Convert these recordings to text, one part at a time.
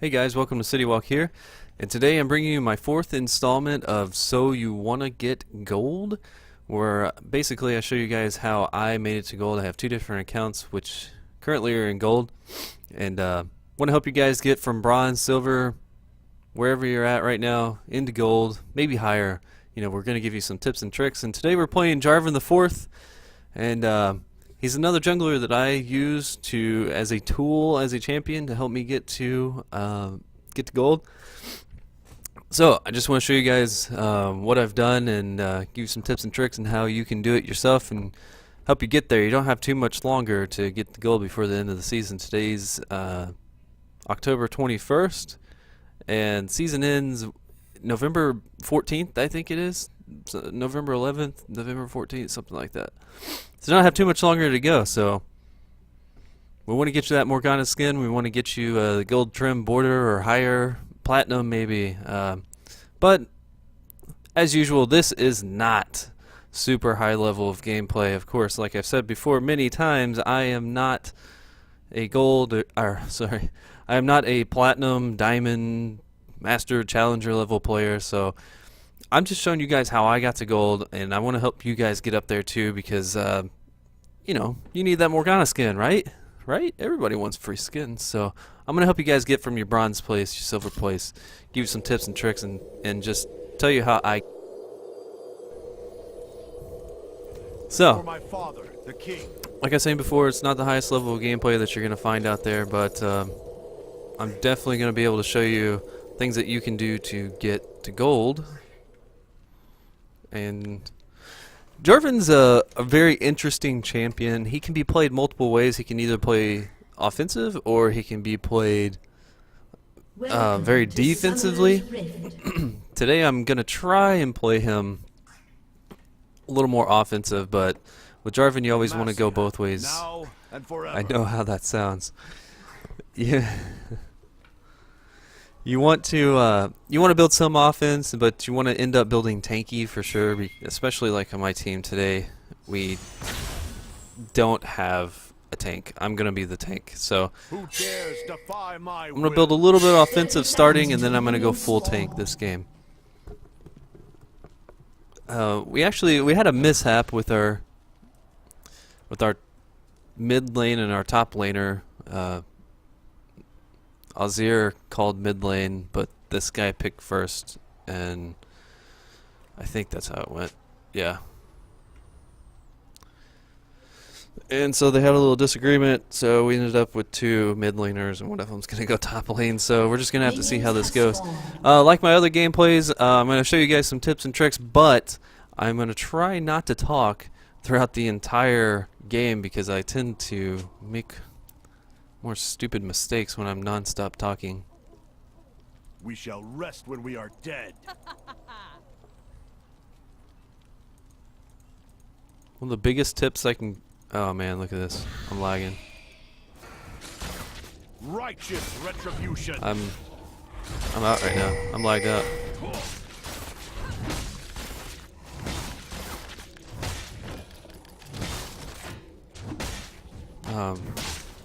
Hey guys, welcome to City Walk here, and today I'm bringing you my fourth installment of So You Wanna Get Gold, where basically I show you guys how I made it to gold. I have two different accounts which currently are in gold, and want to help you guys get from bronze, silver, wherever you're at right now, into gold, maybe higher. You know, we're going to give you some tips and tricks, and today we're playing Jarvan IV, and he's another jungler that I use as a tool, as a champion to help me get to gold. So I just want to show you guys what I've done and give you some tips and tricks and how you can do it yourself and help you get there. You don't have too much longer to get the gold before the end of the season. Today's October 21st, and season ends November 14th, I think it is. So November 11th, November 14th, something like that. So don't have too much longer to go. So we want to get you that Morgana skin. We want to get you the gold trim border or higher, platinum maybe. But as usual, this is not super high level of gameplay. Of course, like I've said before many times, I am not a I am not a platinum, diamond, master, challenger level player. So I'm just showing you guys how I got to gold, and I want to help you guys get up there too, because you know, you need that Morgana skin, right? Right? Everybody wants free skins. So I'm gonna help you guys get from your bronze place, your silver place, give you some tips and tricks, and just tell you how I. So, For my father, the king. like I was saying before, it's not the highest level of gameplay that you're gonna find out there, but I'm definitely gonna be able to show you things that you can do to get to gold. And Jarvan's a very interesting champion. He can be played multiple ways. He can either play offensive or he can be played very defensively. Today I'm going to try and play him a little more offensive, but with Jarvan you always want to go both ways. Now and forever. I know how that sounds. Yeah. You want to build some offense, but you want to end up building tanky for sure. Especially like on my team today, we don't have a tank. I'm gonna be the tank, so Who dares defy my I'm gonna build a little bit offensive starting, and then I'm gonna go full tank this game. We had a mishap with our mid lane and our top laner. Azir called mid lane, but this guy picked first, and I think that's how it went. Yeah. And so they had a little disagreement, so we ended up with two mid laners, and one of them's going to go top lane, so we're just going to have to see how this goes. Like my other gameplays, I'm going to show you guys some tips and tricks, but I'm going to try not to talk throughout the entire game because I tend to make more stupid mistakes when I'm non-stop talking. We shall rest when we are dead. One of the biggest tips I can... Oh man, look at this. I'm lagging. Righteous retribution. I'm out right now. I'm lagged out.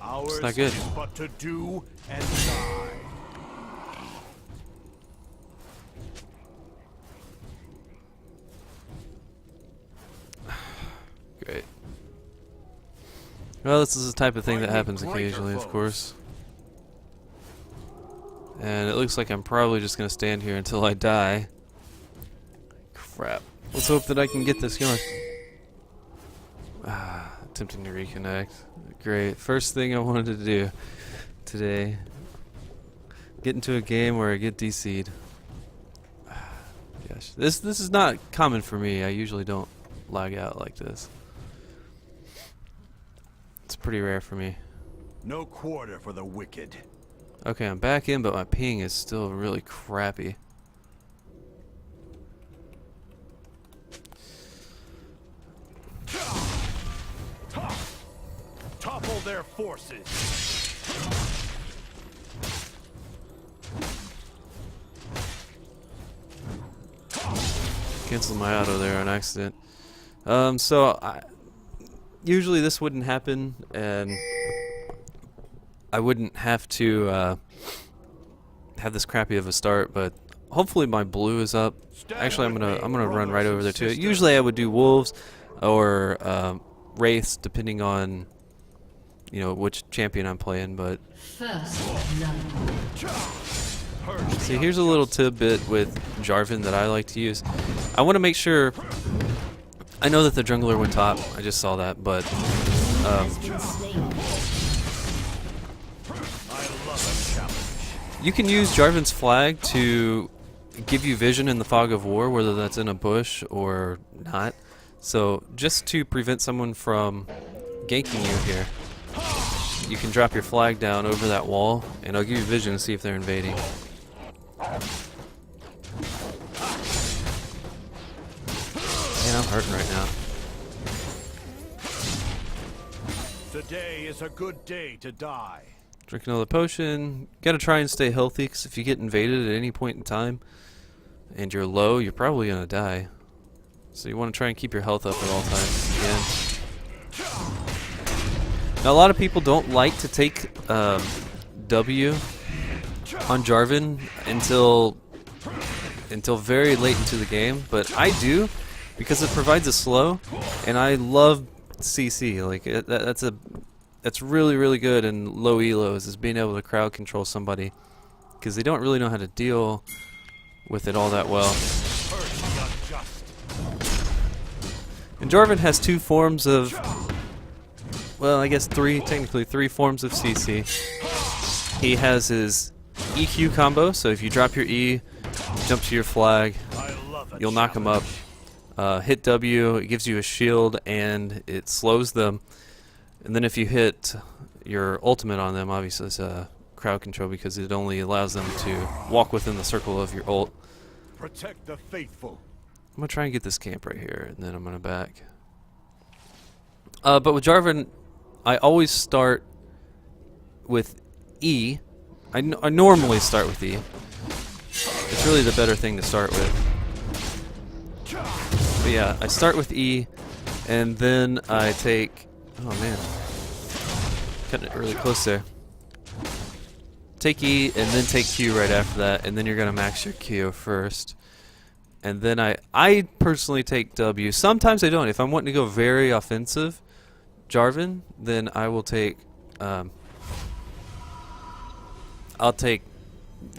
Ours not good. is but to do and die. Great. Well, this is the type of thing that happens occasionally, of course. And it looks like I'm probably just going to stand here until I die. Crap. Let's hope that I can get this going. Attempting to reconnect. Great. First thing I wanted to do today. Get into a game where I get DC'd. Gosh. This is not common for me. I usually don't lag out like this. It's pretty rare for me. No quarter for the wicked. Okay, I'm back in, but my ping is still really crappy. Topple their forces. Canceled my auto there on accident. Usually this wouldn't happen, and I wouldn't have to have this crappy of a start, but hopefully my blue is up. Actually, I'm gonna run right over there to it. Usually I would do wolves or wraiths, depending on which champion I'm playing. But see, here's a little tidbit with Jarvan that I like to use. I want to make sure. I know that the jungler went top. I just saw that, but you can use Jarvan's flag to give you vision in the fog of war, whether that's in a bush or not. So just to prevent someone from ganking you here, you can drop your flag down over that wall, and it'll give you vision to see if they're invading. Man, I'm hurting right now. Today is a good day to die. Drink another potion. Gotta try and stay healthy, because if you get invaded at any point in time and you're low, you're probably gonna die. So you want to try and keep your health up at all times again. Now a lot of people don't like to take W on Jarvan until very late into the game, but I do, because it provides a slow, and I love CC. Like that's really, really good in low elos, is being able to crowd control somebody, because they don't really know how to deal with it all that well. And Jarvan has two forms of, well, I guess technically three forms of CC. He has his EQ combo, so if you drop your E, jump to your flag, you'll knock him up. Hit W, it gives you a shield and it slows them. And then if you hit your ultimate on them, obviously it's a crowd control, because it only allows them to walk within the circle of your ult. Protect the faithful. I'm gonna try and get this camp right here, and then I'm gonna back. But with Jarvan, I always start with E. I normally start with E. It's really the better thing to start with. But yeah, I start with E, and then I take. Oh man, cutting it really close there. Take E, and then take Q right after that, and then you're gonna max your Q first. And then I personally take W. Sometimes I don't. If I'm wanting to go very offensive Jarvan, then I will take I'll take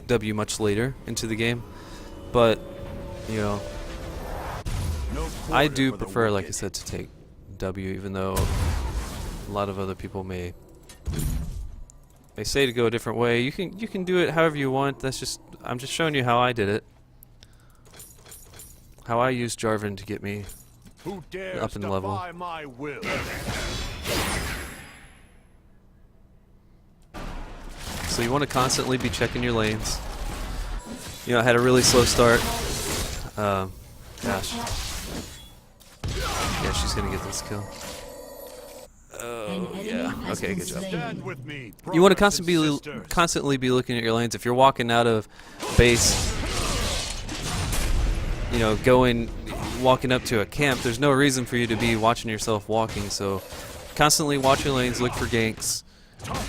W much later into the game. But I do prefer, like I said, to take W, even though a lot of other people may say to go a different way. You can do it however you want. I'm just showing you how I did it. How I used Jarvan to get me up in level. My will? So you want to constantly be checking your lanes. I had a really slow start. Gosh. Yeah, she's gonna get this kill. Oh yeah. Okay, good job. You want to constantly be looking at your lanes. If you're walking out of base, walking up to a camp, there's no reason for you to be watching yourself walking. So constantly watch your lanes, look for ganks,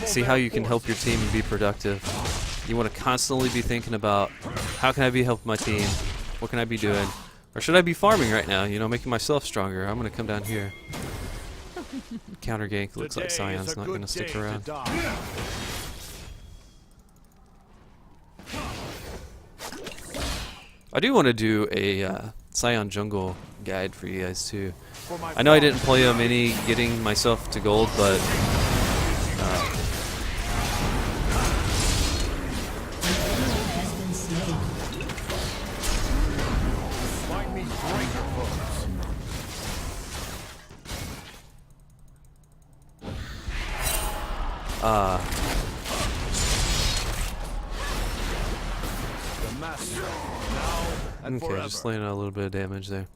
see how you can help your team and be productive. You want to constantly be thinking about, how can I be helping my team? What can I be doing? Or should I be farming right now, making myself stronger? I'm going to come down here. Counter gank. Looks like Sion's not going to stick around. I do want to do a Sion jungle guide for you guys too. I know I didn't play him any getting myself to gold, but okay, just laying out a little bit of damage there.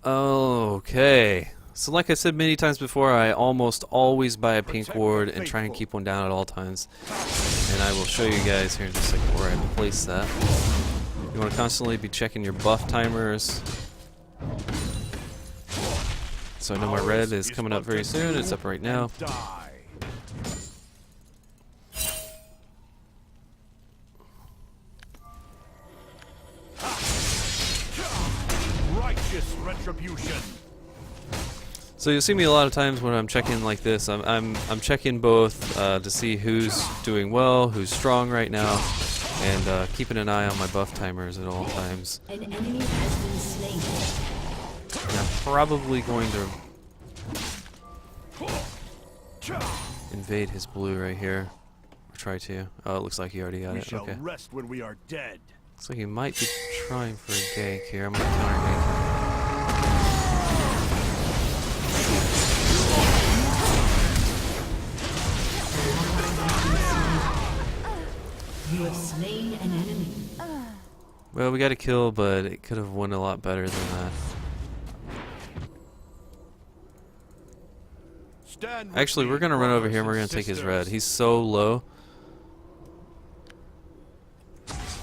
Okay, so like I said many times before, I almost always buy a pink ward and try and keep one down at all times. And I will show you guys here in just a second where I place that. You want to constantly be checking your buff timers. So I know my red is coming up very soon. It's up right now. retribution. So you'll see me a lot of times when I'm checking like this. I'm checking both to see who's doing well, who's strong right now, and keeping an eye on my buff timers at all times. An enemy has been slain. And I'm probably going to invade his blue right here. Or try to. Oh, it looks like he already got We it. shall Okay. rest when we are dead. Looks like he might be trying for a gank here. I'm gonna counter gank. You have slain an enemy. Well, we got a kill, but it could have went a lot better than that. Stand with Actually, me, we're gonna run over brothers here and we're and gonna take his sisters. red. He's so low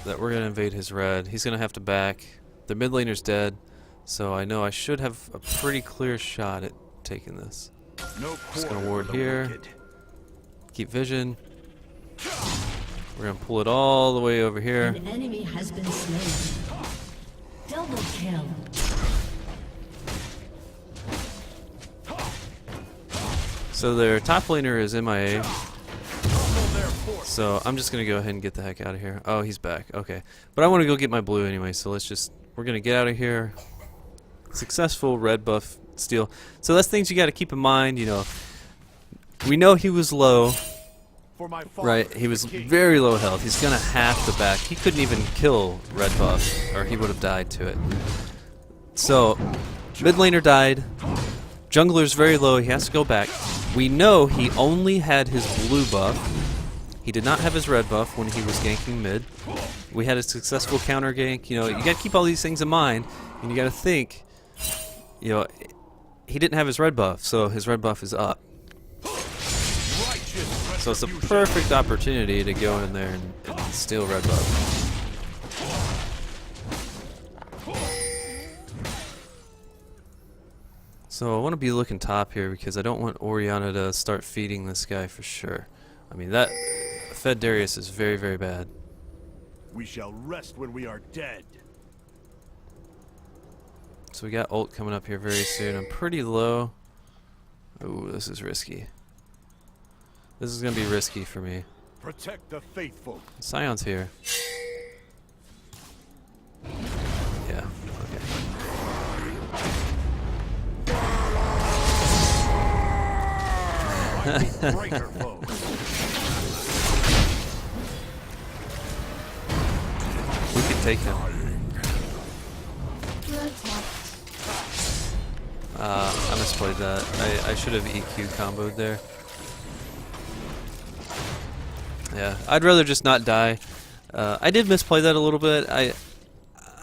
that we're gonna invade his red. He's gonna have to back. The mid laner's dead, so I know I should have a pretty clear shot at taking this. No Just gonna quarter ward for the here. wicked. Keep vision. We're gonna pull it all the way over here. An enemy has been slain. Double kill. So their top laner is MIA. Humble their force. So I'm just gonna go ahead and get the heck out of here. Oh, he's back. Okay, but I want to go get my blue anyway. So we're gonna get out of here. Successful red buff steal. So that's things you got to keep in mind. You know, we know he was low, For my father, right? He was the king. very low health. He's gonna have to back. He couldn't even kill red buff, or he would have died to it. So mid laner died. Jungler's very low. He has to go back. We know he only had his blue buff. He did not have his red buff when he was ganking mid. We had a successful counter gank. You know, you got to keep all these things in mind, and you got to think. You know, he didn't have his red buff, so his red buff is up. Righteous So it's a retribution. perfect opportunity to go in there and steal red buff. So I want to be looking top here because I don't want Orianna to start feeding this guy for sure. I mean, that Fed Darius is very, very bad. We shall rest when we are dead. So we got ult coming up here very soon. I'm pretty low. Ooh, this is risky. This is going to be risky for me. Protect the faithful. Scion's here. Yeah, okay. Greater foes. We can take him. I misplayed that. I should have EQ comboed there. Yeah, I'd rather just not die. I did misplay that a little bit.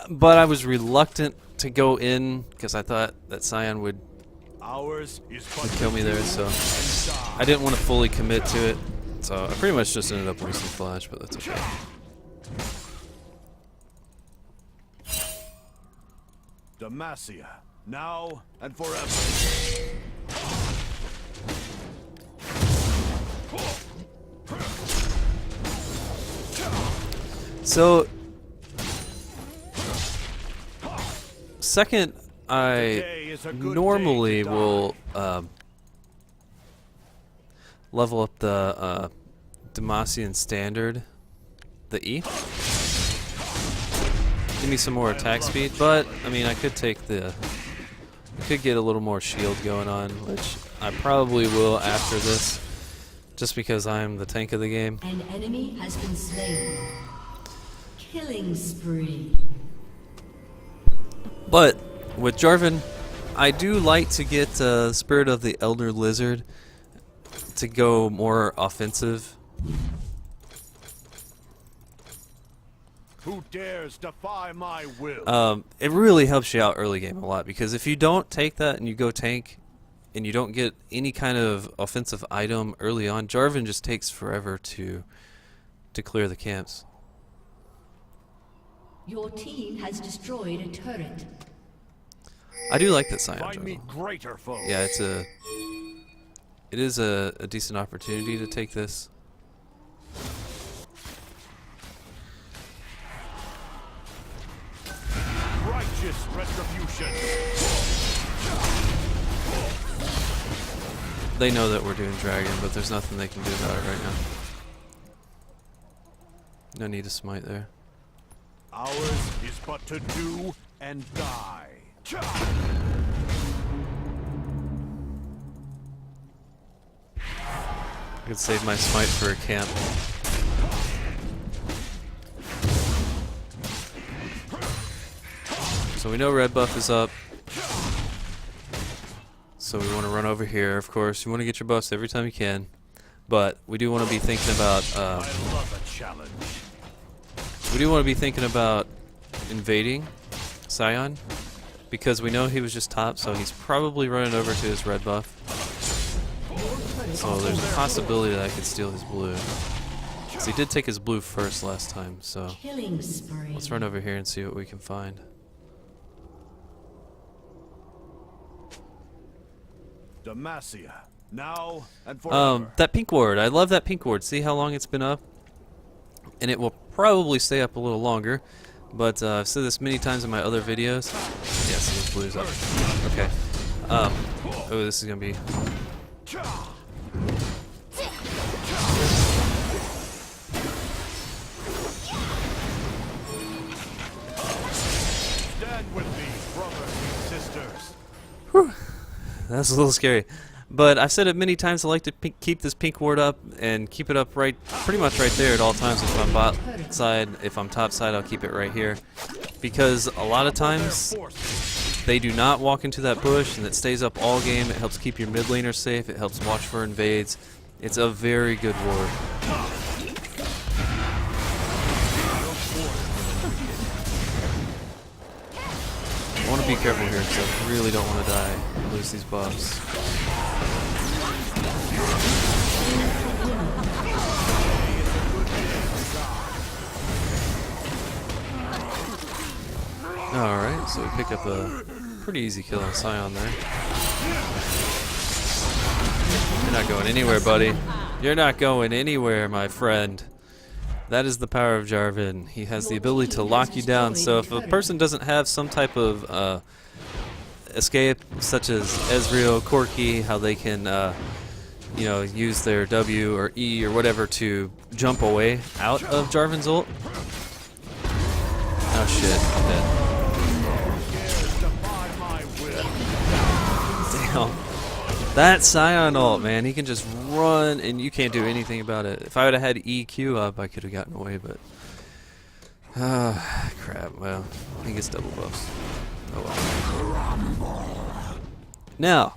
But I was reluctant to go in because I thought that Scion would Ours is but kill me there, so I didn't want to fully commit to it. So I pretty much just ended up wasting flash, but that's okay. Demacia, now and forever. So second, I Today is a good normally day to die. will level up the Demacian standard, the E. Give me some more attack speed, but I mean I could take I could get a little more shield going on, which I probably will after this, just because I'm the tank of the game. An enemy has been slain. Killing spree. But with Jarvan, I do like to get Spirit of the Elder Lizard to go more offensive. Who dares defy my will? It really helps you out early game a lot, because if you don't take that and you go tank and you don't get any kind of offensive item early on, Jarvan just takes forever to clear the camps. Your team has destroyed a turret. I do like that Scion Find me jungle. greater foes. Yeah, it is a decent opportunity to take this. Righteous Righteous retribution. They know that we're doing dragon, but there's nothing they can do about it right now. No need to smite there. Ours is but to do and die. I could save my smite for a camp. So we know red buff is up. So we want to run over here. Of course, you want to get your buffs every time you can. But we do want to be thinking about I love a challenge. we do want to be thinking about invading Scion, because we know he was just top, so he's probably running over to his red buff. So there's a possibility that I could steal his blue. So he did take his blue first last time, so Killing spree. let's run over here and see what we can find. Demacia, now and forever. That pink ward, I love that pink ward. See how long it's been up? And it will probably stay up a little longer, but I've said this many times in my other videos. Yes, his blue's up. Okay. Oh, this is gonna be. Stand with me, brothers and sisters. Whew. That's a little scary. But I've said it many times, I like to keep this pink ward up and keep it up right, pretty much right there at all times. If I'm bot side, if I'm top side, I'll keep it right here. Because a lot of times, they do not walk into that bush and it stays up all game. It helps keep your mid laner safe, it helps watch for invades. It's a very good ward. I want to be careful here because I really don't want to die, lose these buffs. Alright, so we pick up a pretty easy kill on Scion there. You're not going anywhere, buddy. You're not going anywhere, my friend. That is the power of Jarvan. He has the ability to lock you down. So if a person doesn't have some type of escape, such as Ezreal, Corki, how they can you know, use their W or E or whatever to jump away out of Jarvan's ult. Oh shit, I'm dead. Damn. That Scion ult, man, he can just run and you can't do anything about it. If I would have had EQ up, I could have gotten away, but crap, well, he gets double buffs. Oh well. Now,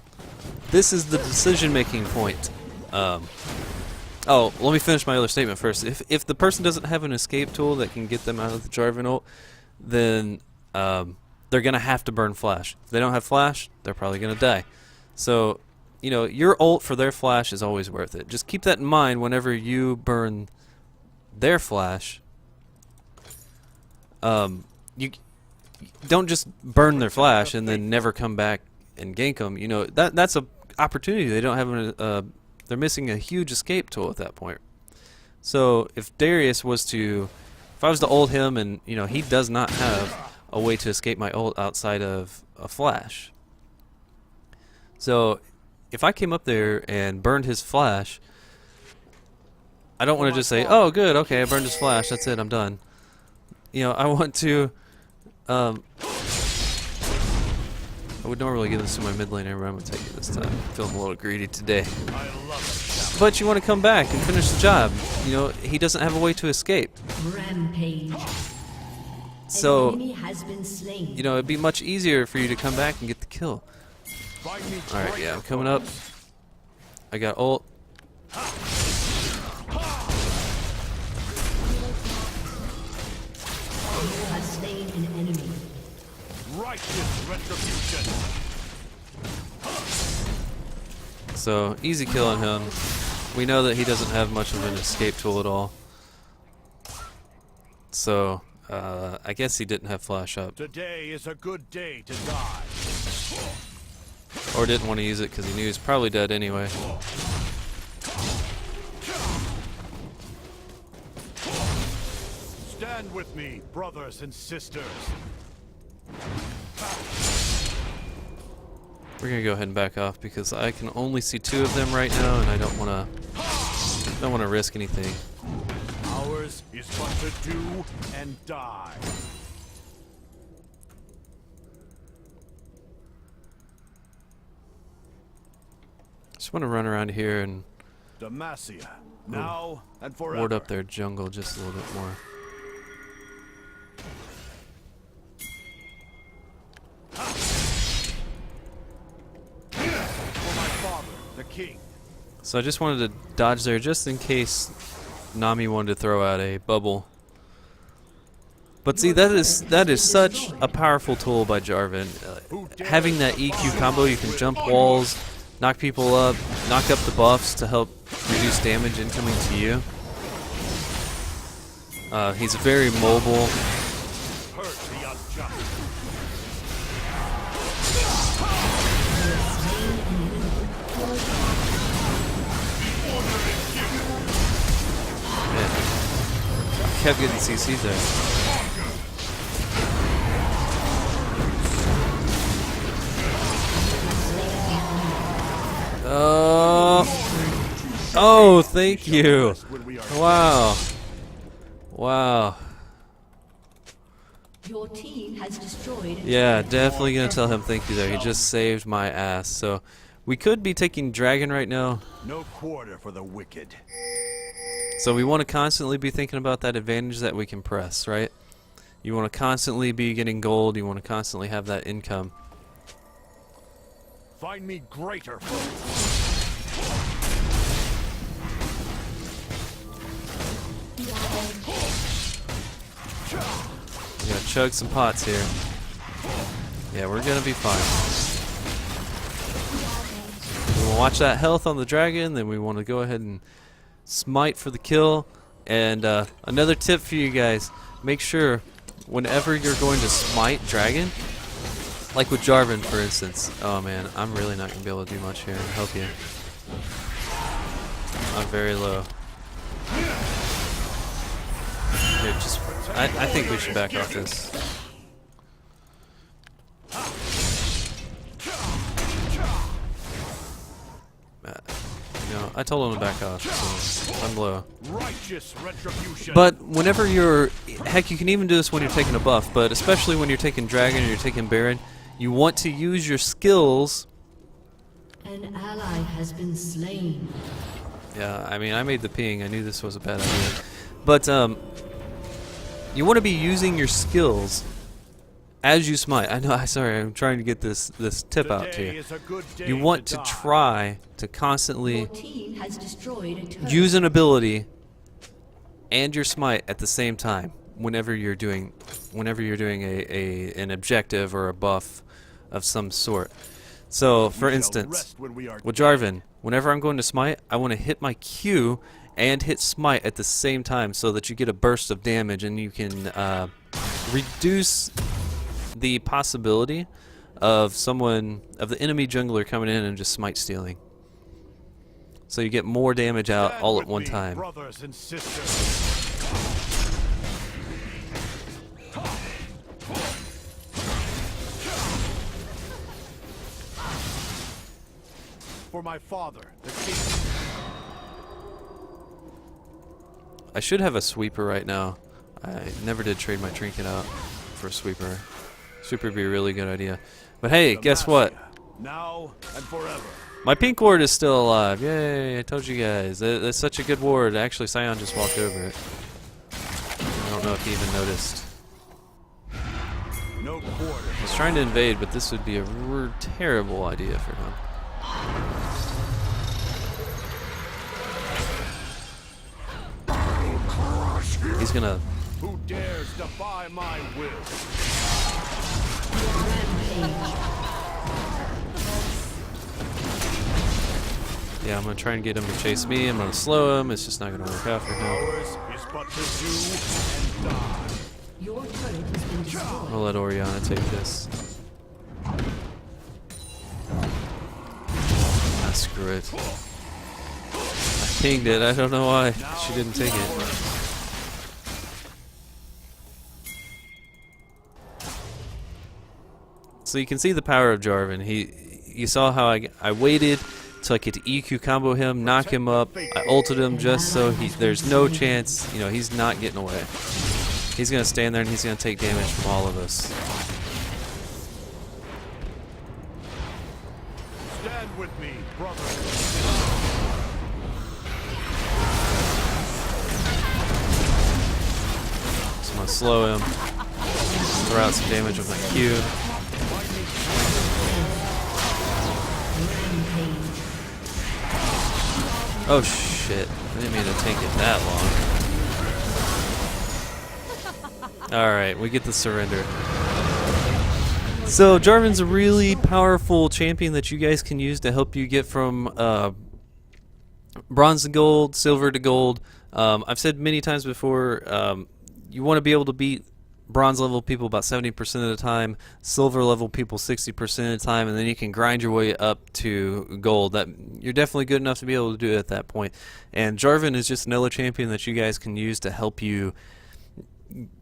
this is the decision-making point. Oh, let me finish my other statement first. If the person doesn't have an escape tool that can get them out of the Jarvan ult, then they're gonna have to burn flash. If they don't have flash, they're probably gonna die. So, you know, your ult for their flash is always worth it. Just keep that in mind whenever you burn their flash. You don't just burn their flash and then never come back and gank them. You know, that's a opportunity. They don't have they're missing a huge escape tool at that point. So if Darius was to, if I was to ult him and, you know, he does not have a way to escape my ult outside of a flash. So if I came up there and burned his flash, I don't want to just say, oh good, okay, I burned his flash, that's it, I'm done. You know, I want to I would normally give this to my mid laner, but I'm going to take it this time. I'm feeling a little greedy today. But you want to come back and finish the job. You know, he doesn't have a way to escape. Rampage. So, An enemy has been slain. you know, it'd be much easier for you to come back and get the kill. Alright, yeah, I'm coming up. I got ult. Has slain an enemy. Righteous retribution. So, easy kill on him. We know that he doesn't have much of an escape tool at all. So, I guess he didn't have flash up. Today is a good day to die. Or didn't want to use it because he knew he was probably dead anyway. Stand with me, brothers and sisters. We're gonna go ahead and back off because I can only see 2 of them right now, and I don't wanna risk anything. Ours is but to do and die. Just want to run around here and Demacia, now and forever. ward up their jungle just a little bit more. For my father, the king. So I just wanted to dodge there just in case Nami wanted to throw out a bubble. But see, that is such a powerful tool by Jarvan. Having that EQ combo, you can jump walls, knock people up, knock up the buffs to help reduce damage incoming to you. He's very mobile. Hurt the unjust. Man, I kept getting CC'd there. Oh, thank you. Wow. Wow. Your team has destroyed. Yeah, definitely gonna tell him thank you there. He just saved my ass. So we could be taking dragon right now. No quarter for the wicked. So we want to constantly be thinking about that advantage that we can press, right? You want to constantly be getting gold. You want to constantly have that income. Find me greater foes. We gotta chug some pots here. Yeah, we're gonna be fine. We wanna watch that health on the dragon, then we want to go ahead and smite for the kill. And another tip for you guys, make sure whenever you're going to smite dragon, like with Jarvan for instance. Oh man, I'm really not gonna be able to do much here and help you. I'm very low. Here, just I think we should back off this. No, I told him to back off, so I'm low. Righteous retribution. But whenever you're, heck, you can even do this when you're taking a buff, but especially when you're taking dragon or you're taking baron, you want to use your skills. An ally has been slain. Yeah, I mean, I made the ping. I knew this was a bad idea. But you want to be using your skills as you smite. I know. Sorry, I'm trying to get this tip out to you. You want to try to constantly Your team has destroyed a turret. use an ability and your smite at the same time. Whenever you're doing an objective or a buff of some sort. So, for instance, with Jarvan, whenever I'm going to smite, I want to hit my Q and hit smite at the same time so that you get a burst of damage and you can reduce the possibility of the enemy jungler coming in and just smite stealing. So you get more damage out all at one time. Brothers and sisters. For my father, the king. I should have a sweeper right now. I never did trade my trinket out for a sweeper. Sweeper would be a really good idea. But hey, guess what? Now and forever. My pink ward is still alive. Yay, I told you guys. That's such a good ward. Actually, Sion just walked over it. I don't know if he even noticed. No quarter. He's trying to invade, but this would be a terrible idea for him. He's gonna... Who dares defy my will? Yeah, I'm gonna try and get him to chase me. I'm gonna slow him. It's just not gonna work out for him. Ours is but to do and die. Your turret has been destroyed. I'll let Oriana take this. Ah, screw it. I pinged it. I don't know why she didn't take it. So you can see the power of Jarvan. you saw how I waited till I get to EQ combo him, knock him up. I ulted him just so there's no chance, you know, he's not getting away. He's gonna stand there and he's gonna take damage from all of us. Stand with me, brother. So I'm gonna slow him, throw out some damage with my Q. Oh shit, I didn't mean to take it that long. Alright, we get the surrender. So Jarvan's a really powerful champion that you guys can use to help you get from bronze to gold, silver to gold. I've said many times before, you want to be able to beat bronze level people about 70% of the time, silver level people 60% of the time, and then you can grind your way up to gold. That you're definitely good enough to be able to do it at that point. And Jarvan is just another champion that you guys can use to help you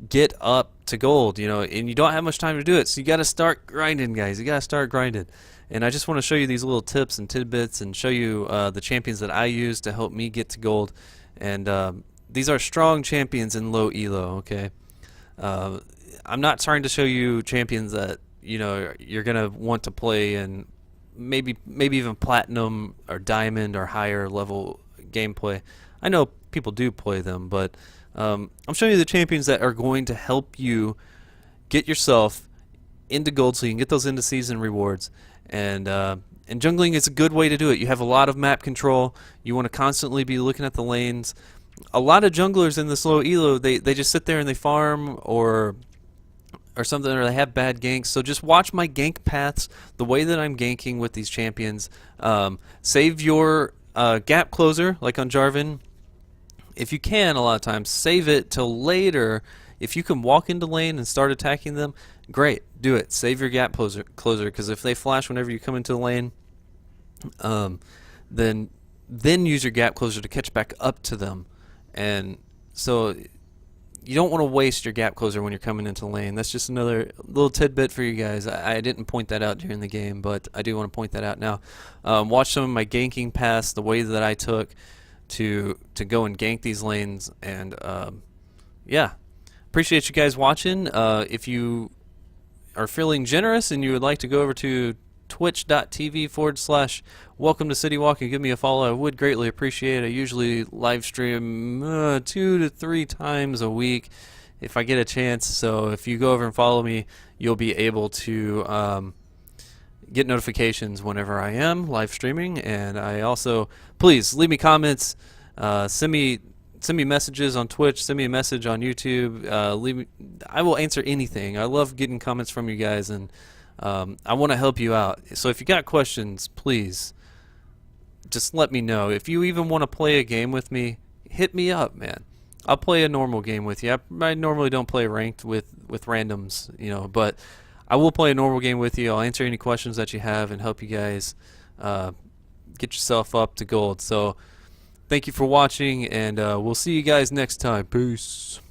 get up to gold, you know, and you don't have much time to do it, so you got to start grinding, guys. You got to start grinding. And I just want to show you these little tips and tidbits and show you the champions that I use to help me get to gold. And these are strong champions in low elo, okay? I'm not trying to show you champions that, you know, you're gonna want to play in maybe even platinum or diamond or higher level gameplay. I know people do play them, but I'm showing you the champions that are going to help you get yourself into gold so you can get those end of season rewards. And jungling is a good way to do it. You have a lot of map control. You want to constantly be looking at the lanes. A lot of junglers in this low elo, they just sit there and they farm or something, or they have bad ganks. So just watch my gank paths, the way that I'm ganking with these champions. Save your gap closer, like on Jarvan. If you can, a lot of times, save it till later. If you can walk into lane and start attacking them, great, do it. Save your gap closer, because if they flash whenever you come into the lane, then use your gap closer to catch back up to them. And so you don't want to waste your gap closer when you're coming into the lane. That's just another little tidbit for you guys. I didn't point that out during the game, but I do want to point that out now. Watch some of my ganking paths, the way that I took to go and gank these lanes. And yeah, appreciate you guys watching. If you are feeling generous and you would like to go over to twitch.tv/welcome to City Walk and give me a follow, I would greatly appreciate it. I usually live stream 2 to 3 times a week if I get a chance, so if you go over and follow me, you'll be able to get notifications whenever I am live streaming. And I also, please leave me comments, send me messages on Twitch, send me a message on YouTube. I will answer anything. I love getting comments from you guys, and I want to help you out. So if you got questions, please just let me know. If you even want to play a game with me, hit me up, man. I'll play a normal game with you. I normally don't play ranked with randoms, you know, but I will play a normal game with you. I'll answer any questions that you have and help you guys get yourself up to gold. So thank you for watching, and we'll see you guys next time. Peace.